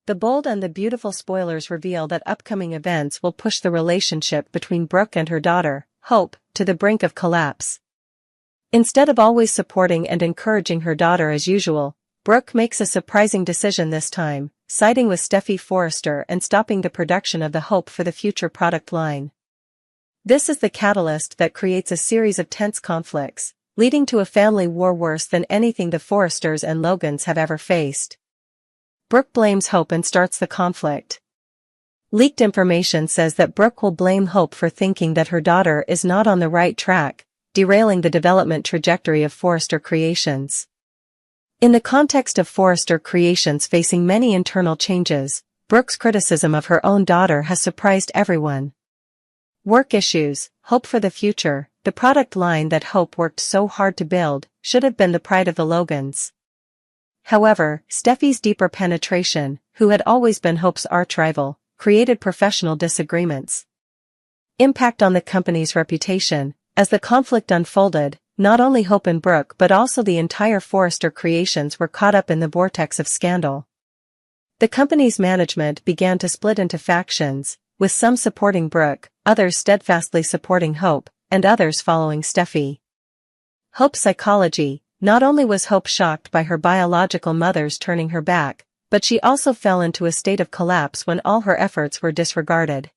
The bold and the beautiful spoilers reveal that upcoming events will push the relationship between Brooke and her daughter, Hope, to the brink of collapse. Instead of always supporting and encouraging her daughter as usual, Brooke makes a surprising decision this time, siding with Steffi Forrester and stopping the production of the Hope for the Future product line. This is the catalyst that creates a series of tense conflicts, leading to a family war worse than anything the Forresters and Logans have ever faced. Brooke blames Hope and starts the conflict. Leaked information says that Brooke will blame Hope for thinking that her daughter is not on the right track, derailing the development trajectory of Forrester Creations. In the context of Forrester Creations facing many internal changes, Brooke's criticism of her own daughter has surprised everyone. Work issues. Hope for the Future, the product line that Hope worked so hard to build, should have been the pride of the Logans. However, Steffi's deeper penetration, who had always been Hope's arch-rival, created professional disagreements. Impact on the company's reputation. As the conflict unfolded, not only Hope and Brooke but also the entire Forrester Creations were caught up in the vortex of scandal. The company's management began to split into factions, with some supporting Brooke, others steadfastly supporting Hope, and others following Steffi. Hope's psychology. Not only was Hope shocked by her biological mother's turning her back, but she also fell into a state of collapse when all her efforts were disregarded.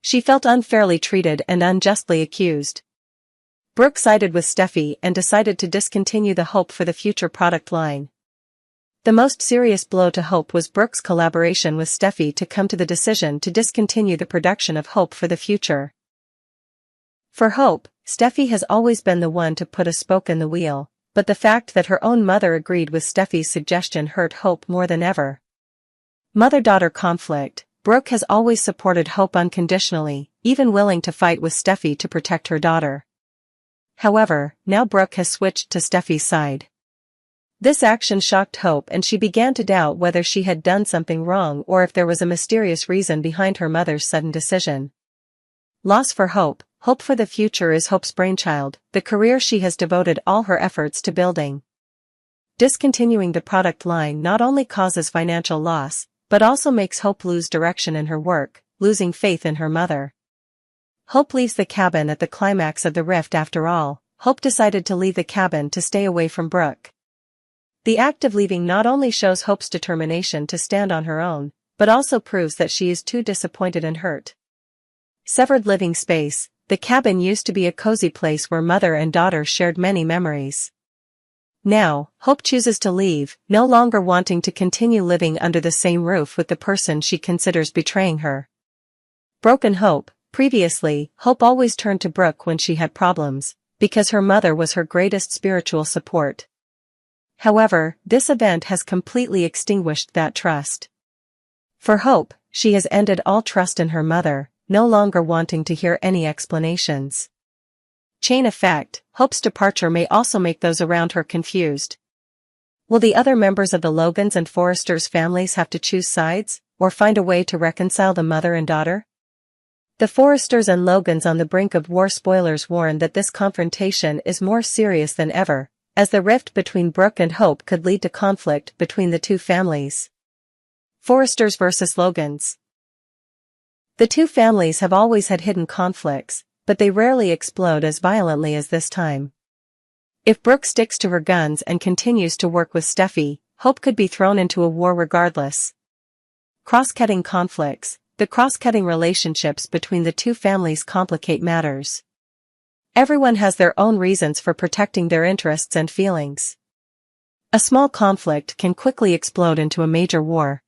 She felt unfairly treated and unjustly accused. Brooke sided with Steffi and decided to discontinue the Hope for the Future product line. The most serious blow to Hope was Brooke's collaboration with Steffi to come to the decision to discontinue the production of Hope for the Future. For Hope, Steffi has always been the one to put a spoke in the wheel, but the fact that her own mother agreed with Steffi's suggestion hurt Hope more than ever. Mother-daughter conflict. Brooke has always supported Hope unconditionally, even willing to fight with Steffi to protect her daughter. However, now Brooke has switched to Steffi's side. This action shocked Hope and she began to doubt whether she had done something wrong or if there was a mysterious reason behind her mother's sudden decision. Loss for Hope. Hope for the Future is Hope's brainchild, the career she has devoted all her efforts to building. Discontinuing the product line not only causes financial loss, but also makes Hope lose direction in her work, losing faith in her mother. Hope leaves the cabin at the climax of the rift. After all, Hope decided to leave the cabin to stay away from Brooke. The act of leaving not only shows Hope's determination to stand on her own, but also proves that she is too disappointed and hurt. Severed living space. The cabin used to be a cozy place where mother and daughter shared many memories. Now, Hope chooses to leave, no longer wanting to continue living under the same roof with the person she considers betraying her. Broken Hope. Previously, Hope always turned to Brooke when she had problems, because her mother was her greatest spiritual support. However, this event has completely extinguished that trust. For Hope, she has ended all trust in her mother, no longer wanting to hear any explanations. Chain effect. Hope's departure may also make those around her confused. Will the other members of the Logans and Forresters families have to choose sides, or find a way to reconcile the mother and daughter? The Forresters and Logans on the brink of war. Spoilers warn that this confrontation is more serious than ever, as the rift between Brooke and Hope could lead to conflict between the two families. Forresters versus Logans. The two families have always had hidden conflicts, but they rarely explode as violently as this time. If Brooke sticks to her guns and continues to work with Steffi, Hope could be thrown into a war regardless. Cross-cutting conflicts. The cross-cutting relationships between the two families complicate matters. Everyone has their own reasons for protecting their interests and feelings. A small conflict can quickly explode into a major war.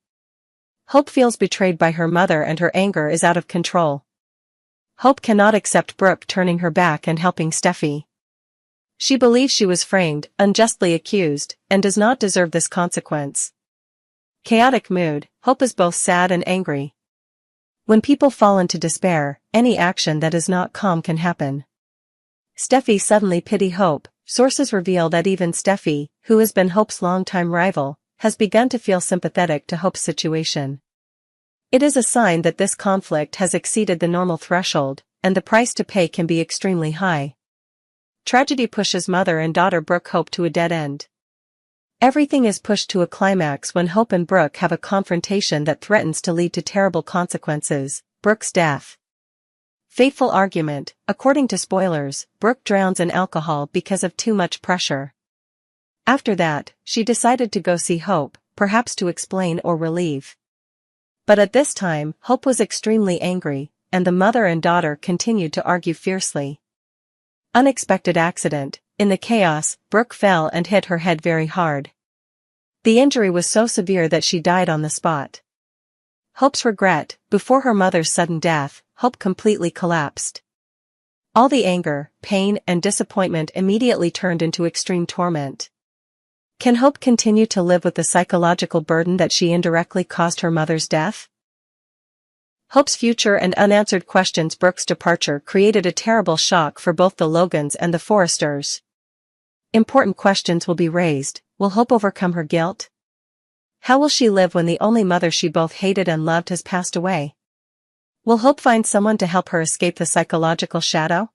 Hope feels betrayed by her mother and her anger is out of control. Hope cannot accept Brooke turning her back and helping Steffi. She believes she was framed, unjustly accused, and does not deserve this consequence. Chaotic mood. Hope is both sad and angry. When people fall into despair, any action that is not calm can happen. Steffi suddenly pity Hope. Sources reveal that even Steffi, who has been Hope's longtime rival, has begun to feel sympathetic to Hope's situation. It is a sign that this conflict has exceeded the normal threshold, and the price to pay can be extremely high. Tragedy pushes mother and daughter Brooke Hope to a dead end. Everything is pushed to a climax when Hope and Brooke have a confrontation that threatens to lead to terrible consequences: Brooke's death. Fateful argument. According to spoilers, Brooke drowns in alcohol because of too much pressure. After that, she decided to go see Hope, perhaps to explain or relieve. But at this time, Hope was extremely angry, and the mother and daughter continued to argue fiercely. Unexpected accident. In the chaos, Brooke fell and hit her head very hard. The injury was so severe that she died on the spot. Hope's regret. Before her mother's sudden death, Hope completely collapsed. All the anger, pain, and disappointment immediately turned into extreme torment. Can Hope continue to live with the psychological burden that she indirectly caused her mother's death? Hope's future and unanswered questions. Brooke's departure created a terrible shock for both the Logans and the Forresters. Important questions will be raised. Will Hope overcome her guilt? How will she live when the only mother she both hated and loved has passed away? Will Hope find someone to help her escape the psychological shadow?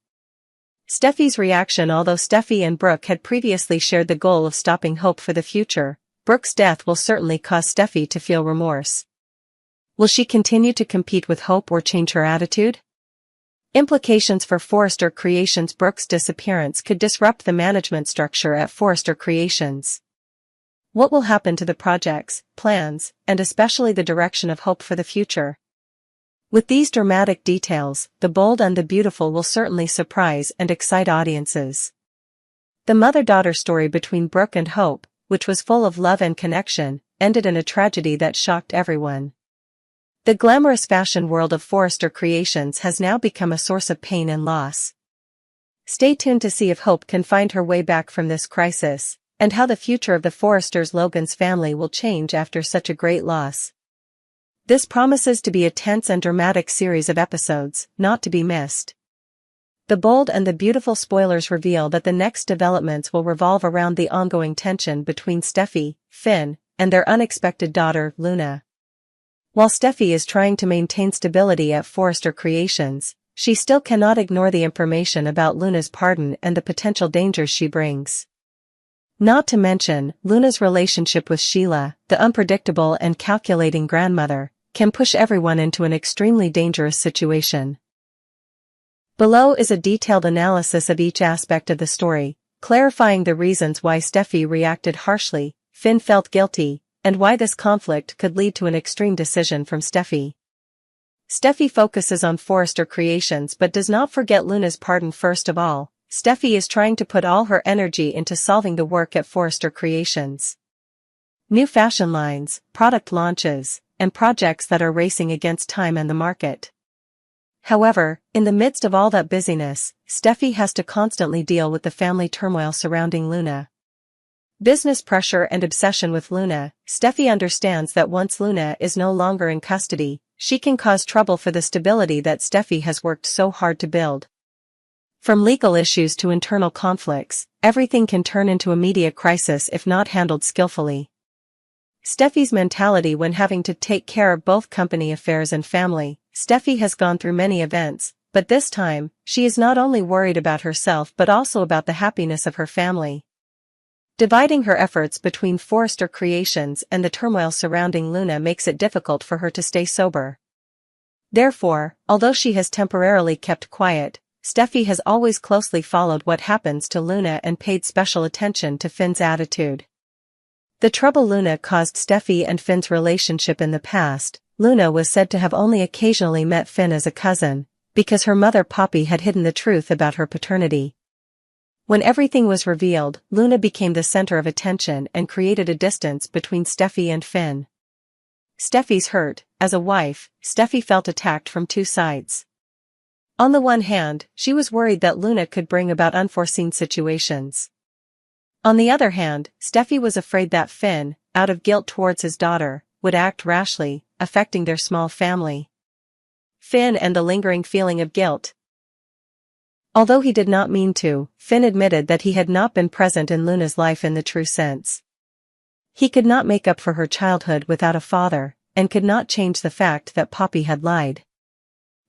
Steffi's reaction. Although Steffi and Brooke had previously shared the goal of stopping Hope for the future, Brooke's death will certainly cause Steffi to feel remorse. Will she continue to compete with Hope or change her attitude? Implications for Forrester Creations. Brooke's disappearance could disrupt the management structure at Forrester Creations. What will happen to the projects, plans, and especially the direction of Hope for the future? With these dramatic details, The Bold and the Beautiful will certainly surprise and excite audiences. The mother-daughter story between Brooke and Hope, which was full of love and connection, ended in a tragedy that shocked everyone. The glamorous fashion world of Forrester Creations has now become a source of pain and loss. Stay tuned to see if Hope can find her way back from this crisis, and how the future of the Forresters' Logan's family will change after such a great loss. This promises to be a tense and dramatic series of episodes, not to be missed. The Bold and the Beautiful spoilers reveal that the next developments will revolve around the ongoing tension between Steffi, Finn, and their unexpected daughter, Luna. While Steffi is trying to maintain stability at Forrester Creations, she still cannot ignore the information about Luna's pardon and the potential dangers she brings. Not to mention, Luna's relationship with Sheila, the unpredictable and calculating grandmother, can push everyone into an extremely dangerous situation. Below is a detailed analysis of each aspect of the story, clarifying the reasons why Steffi reacted harshly, Finn felt guilty, and why this conflict could lead to an extreme decision from Steffi. Steffi focuses on Forrester Creations but does not forget Luna's pardon. First of all, Steffi is trying to put all her energy into solving the work at Forrester Creations. New fashion lines, product launches, and projects that are racing against time and the market. However, in the midst of all that busyness, Steffi has to constantly deal with the family turmoil surrounding Luna. Business pressure and obsession with Luna. Steffi understands that once Luna is no longer in custody, she can cause trouble for the stability that Steffi has worked so hard to build. From legal issues to internal conflicts, everything can turn into a media crisis if not handled skillfully. Steffi's mentality when having to take care of both company affairs and family. Steffi has gone through many events, but this time, she is not only worried about herself but also about the happiness of her family. Dividing her efforts between Forrester Creations and the turmoil surrounding Luna makes it difficult for her to stay sober. Therefore, although she has temporarily kept quiet, Steffi has always closely followed what happens to Luna and paid special attention to Finn's attitude. The trouble Luna caused Steffi and Finn's relationship in the past. Luna was said to have only occasionally met Finn as a cousin, because her mother Poppy had hidden the truth about her paternity. When everything was revealed, Luna became the center of attention and created a distance between Steffi and Finn. Steffi's hurt. As a wife, Steffi felt attacked from two sides. On the one hand, she was worried that Luna could bring about unforeseen situations. On the other hand, Steffi was afraid that Finn, out of guilt towards his daughter, would act rashly, affecting their small family. Finn and the lingering feeling of guilt. Although he did not mean to, Finn admitted that he had not been present in Luna's life in the true sense. He could not make up for her childhood without a father, and could not change the fact that Poppy had lied.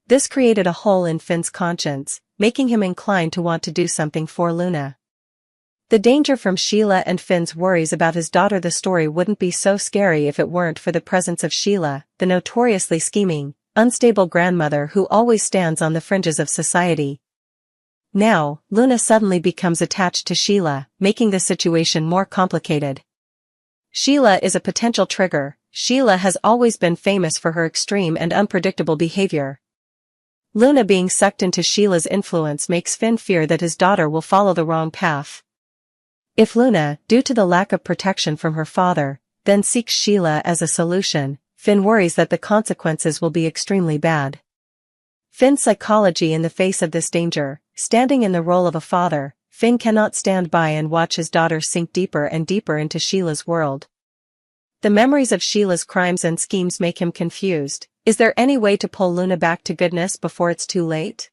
This created a hole in Finn's conscience, making him inclined to want to do something for Luna. The danger from Sheila and Finn's worries about his daughter. The story wouldn't be so scary if it weren't for the presence of Sheila, the notoriously scheming, unstable grandmother who always stands on the fringes of society. Now, Luna suddenly becomes attached to Sheila, making the situation more complicated. Sheila is a potential trigger. Sheila has always been famous for her extreme and unpredictable behavior. Luna being sucked into Sheila's influence makes Finn fear that his daughter will follow the wrong path. If Luna, due to the lack of protection from her father, then seeks Sheila as a solution, Finn worries that the consequences will be extremely bad. Finn's psychology in the face of this danger, standing in the role of a father, Finn cannot stand by and watch his daughter sink deeper and deeper into Sheila's world. The memories of Sheila's crimes and schemes make him confused. Is there any way to pull Luna back to goodness before it's too late?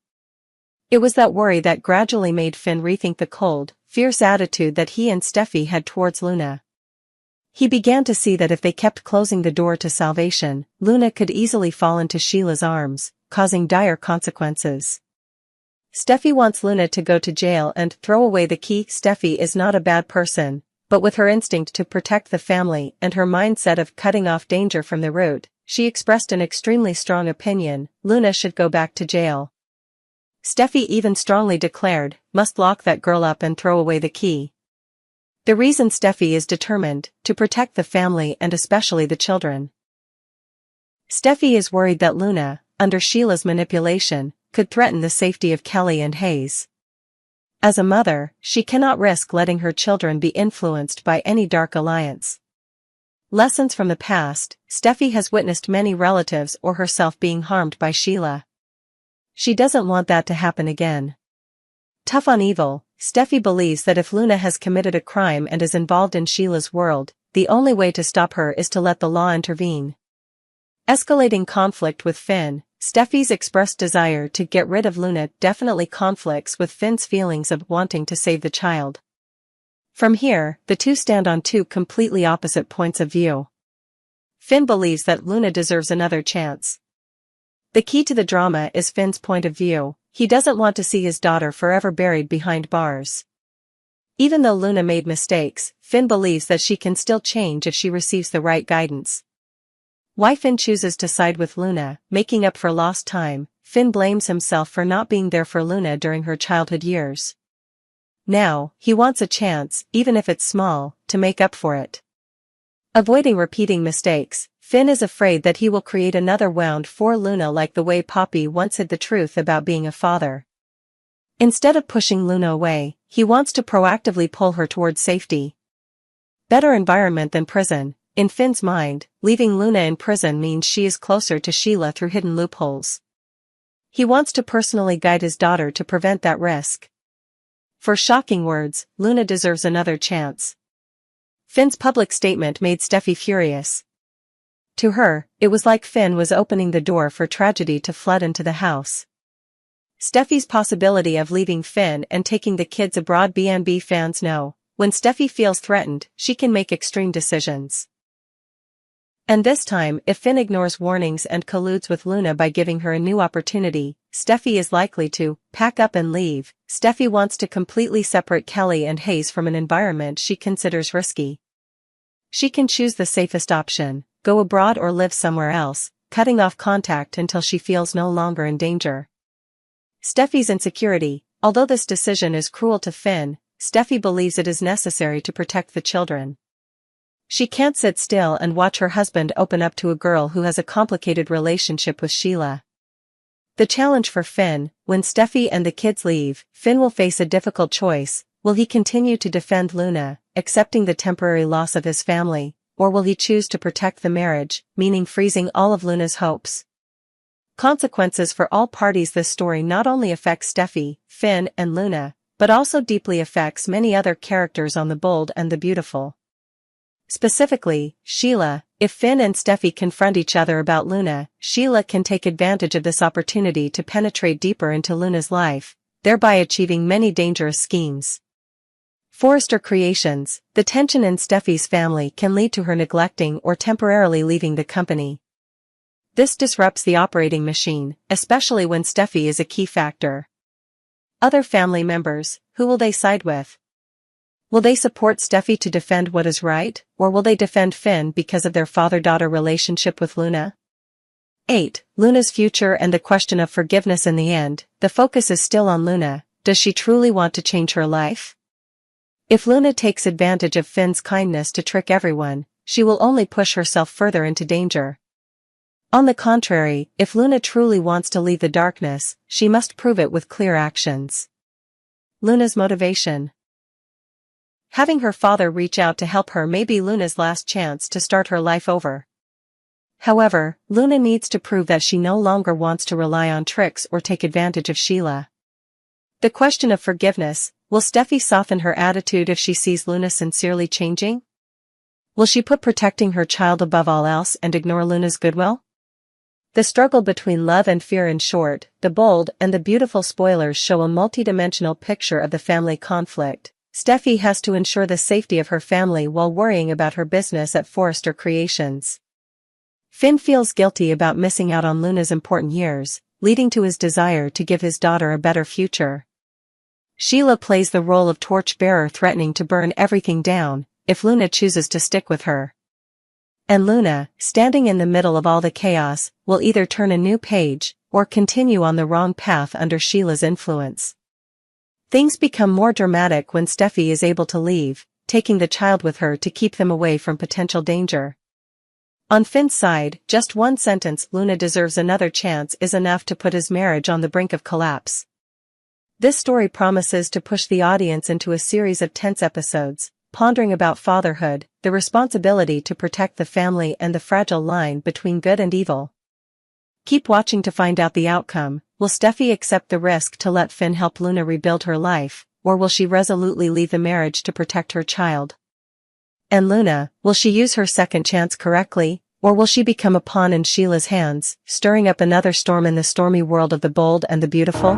It was that worry that gradually made Finn rethink the cold, fierce attitude that he and Steffi had towards Luna. He began to see that if they kept closing the door to salvation, Luna could easily fall into Sheila's arms, causing dire consequences. Steffi wants Luna to go to jail and throw away the key. Steffi is not a bad person, but with her instinct to protect the family and her mindset of cutting off danger from the root, she expressed an extremely strong opinion: Luna should go back to jail. Steffi even strongly declared, must lock that girl up and throw away the key. The reason Steffi is determined, to protect the family and especially the children. Steffi is worried that Luna, under Sheila's manipulation, could threaten the safety of Kelly and Hayes. As a mother, she cannot risk letting her children be influenced by any dark alliance. Lessons from the past: Steffi has witnessed many relatives or herself being harmed by Sheila. She doesn't want that to happen again. Tough on evil, Steffi believes that if Luna has committed a crime and is involved in Sheila's world, the only way to stop her is to let the law intervene. Escalating conflict with Finn: Steffi's expressed desire to get rid of Luna definitely conflicts with Finn's feelings of wanting to save the child. From here, the two stand on two completely opposite points of view. Finn believes that Luna deserves another chance. The key to the drama is Finn's point of view. He doesn't want to see his daughter forever buried behind bars. Even though Luna made mistakes, Finn believes that she can still change if she receives the right guidance. Why Finn chooses to side with Luna, making up for lost time: Finn blames himself for not being there for Luna during her childhood years. Now, he wants a chance, even if it's small, to make up for it. Avoiding repeating mistakes, Finn is afraid that he will create another wound for Luna like the way Poppy once hid the truth about being a father. Instead of pushing Luna away, he wants to proactively pull her towards safety. Better environment than prison. In Finn's mind, leaving Luna in prison means she is closer to Sheila through hidden loopholes. He wants to personally guide his daughter to prevent that risk. For shocking words, Luna deserves another chance. Finn's public statement made Steffi furious. To her, it was like Finn was opening the door for tragedy to flood into the house. Steffi's possibility of leaving Finn and taking the kids abroad. B&B fans know, when Steffi feels threatened, she can make extreme decisions. And this time, if Finn ignores warnings and colludes with Luna by giving her a new opportunity, Steffi is likely to pack up and leave. Steffi wants to completely separate Kelly and Hayes from an environment she considers risky. She can choose the safest option: go abroad or live somewhere else, cutting off contact until she feels no longer in danger. Steffi's insecurity: although this decision is cruel to Finn, Steffi believes it is necessary to protect the children. She can't sit still and watch her husband open up to a girl who has a complicated relationship with Sheila. The challenge for Finn: when Steffi and the kids leave, Finn will face a difficult choice. Will he continue to defend Luna, accepting the temporary loss of his family, or will he choose to protect the marriage, meaning freezing all of Luna's hopes? Consequences for all parties. This story not only affects Steffi, Finn, and Luna, but also deeply affects many other characters on The Bold and the Beautiful. Specifically, Sheila. If Finn and Steffi confront each other about Luna, Sheila can take advantage of this opportunity to penetrate deeper into Luna's life, thereby achieving many dangerous schemes. Forrester Creations. The tension in Steffi's family can lead to her neglecting or temporarily leaving the company. This disrupts the operating machine, especially when Steffi is a key factor. Other family members, who will they side with? Will they support Steffi to defend what is right, or will they defend Finn because of their father-daughter relationship with Luna? 8. Luna's future and the question of forgiveness. In the end, the focus is still on Luna. Does she truly want to change her life? If Luna takes advantage of Finn's kindness to trick everyone, she will only push herself further into danger. On the contrary, if Luna truly wants to leave the darkness, she must prove it with clear actions. Luna's motivation. Having her father reach out to help her may be Luna's last chance to start her life over. However, Luna needs to prove that she no longer wants to rely on tricks or take advantage of Sheila. The question of forgiveness: will Steffi soften her attitude if she sees Luna sincerely changing? Will she put protecting her child above all else and ignore Luna's goodwill? The struggle between love and fear. In short, the bold and the beautiful spoilers show a multidimensional picture of the family conflict. Steffi has to ensure the safety of her family while worrying about her business at Forrester Creations. Finn feels guilty about missing out on Luna's important years, leading to his desire to give his daughter a better future. Sheila plays the role of torchbearer, threatening to burn everything down if Luna chooses to stick with her. And Luna, standing in the middle of all the chaos, will either turn a new page or continue on the wrong path under Sheila's influence. Things become more dramatic when Steffi is able to leave, taking the child with her to keep them away from potential danger. On Finn's side, just one sentence, "Luna deserves another chance," is enough to put his marriage on the brink of collapse. This story promises to push the audience into a series of tense episodes, pondering about fatherhood, the responsibility to protect the family, and the fragile line between good and evil. Keep watching to find out the outcome. Will Steffi accept the risk to let Finn help Luna rebuild her life, or will she resolutely leave the marriage to protect her child? And Luna, will she use her second chance correctly, or will she become a pawn in Sheila's hands, stirring up another storm in the stormy world of the bold and the beautiful?